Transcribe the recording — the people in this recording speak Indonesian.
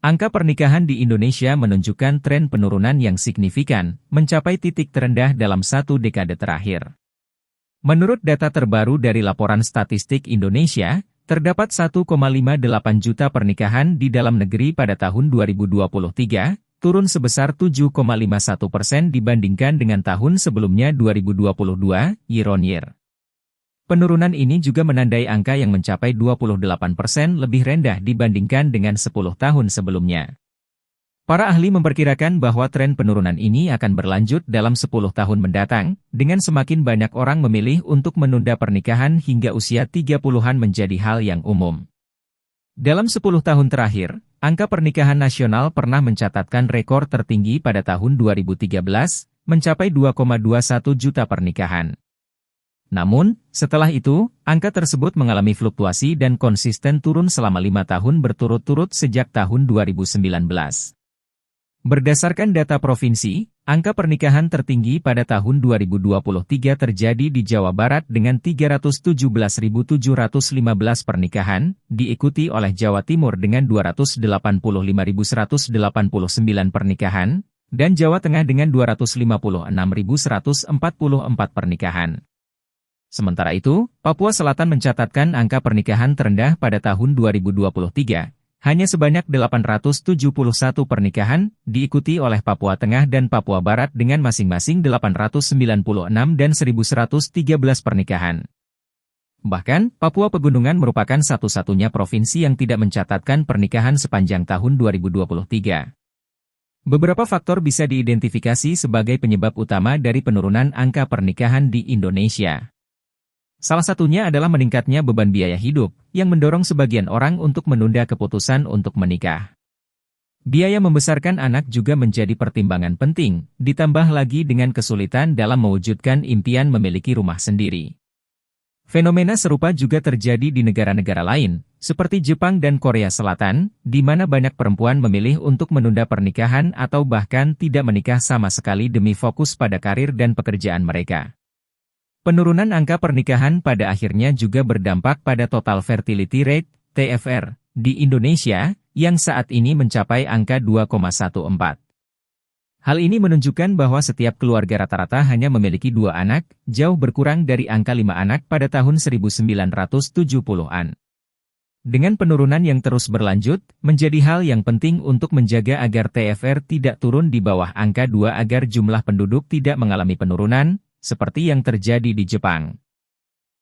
Angka pernikahan di Indonesia menunjukkan tren penurunan yang signifikan, mencapai titik terendah dalam 1 dekade terakhir. Menurut data terbaru dari Laporan Statistik Indonesia, terdapat 1,58 juta pernikahan di dalam negeri pada tahun 2023, turun sebesar 7,51% dibandingkan dengan tahun sebelumnya 2022, year on year. Penurunan ini juga menandai angka yang mencapai 28% lebih rendah dibandingkan dengan 10 tahun sebelumnya. Para ahli memperkirakan bahwa tren penurunan ini akan berlanjut dalam 10 tahun mendatang, dengan semakin banyak orang memilih untuk menunda pernikahan hingga usia 30-an menjadi hal yang umum. Dalam 10 tahun terakhir, angka pernikahan nasional pernah mencatatkan rekor tertinggi pada tahun 2013, mencapai 2,21 juta pernikahan. Namun, setelah itu, angka tersebut mengalami fluktuasi dan konsisten turun selama 5 tahun berturut-turut sejak tahun 2019. Berdasarkan data provinsi, angka pernikahan tertinggi pada tahun 2023 terjadi di Jawa Barat dengan 317.715 pernikahan, diikuti oleh Jawa Timur dengan 285.189 pernikahan, dan Jawa Tengah dengan 256.144 pernikahan. Sementara itu, Papua Selatan mencatatkan angka pernikahan terendah pada tahun 2023, hanya sebanyak 871 pernikahan, diikuti oleh Papua Tengah dan Papua Barat dengan masing-masing 896 dan 1.113 pernikahan. Bahkan, Papua Pegunungan merupakan satu-satunya provinsi yang tidak mencatatkan pernikahan sepanjang tahun 2023. Beberapa faktor bisa diidentifikasi sebagai penyebab utama dari penurunan angka pernikahan di Indonesia. Salah satunya adalah meningkatnya beban biaya hidup, yang mendorong sebagian orang untuk menunda keputusan untuk menikah. Biaya membesarkan anak juga menjadi pertimbangan penting, ditambah lagi dengan kesulitan dalam mewujudkan impian memiliki rumah sendiri. Fenomena serupa juga terjadi di negara-negara lain, seperti Jepang dan Korea Selatan, di mana banyak perempuan memilih untuk menunda pernikahan atau bahkan tidak menikah sama sekali demi fokus pada karir dan pekerjaan mereka. Penurunan angka pernikahan pada akhirnya juga berdampak pada total fertility rate, TFR, di Indonesia, yang saat ini mencapai angka 2,14. Hal ini menunjukkan bahwa setiap keluarga rata-rata hanya memiliki 2 anak, jauh berkurang dari angka 5 anak pada tahun 1970-an. Dengan penurunan yang terus berlanjut, menjadi hal yang penting untuk menjaga agar TFR tidak turun di bawah angka 2 agar jumlah penduduk tidak mengalami penurunan, seperti yang terjadi di Jepang.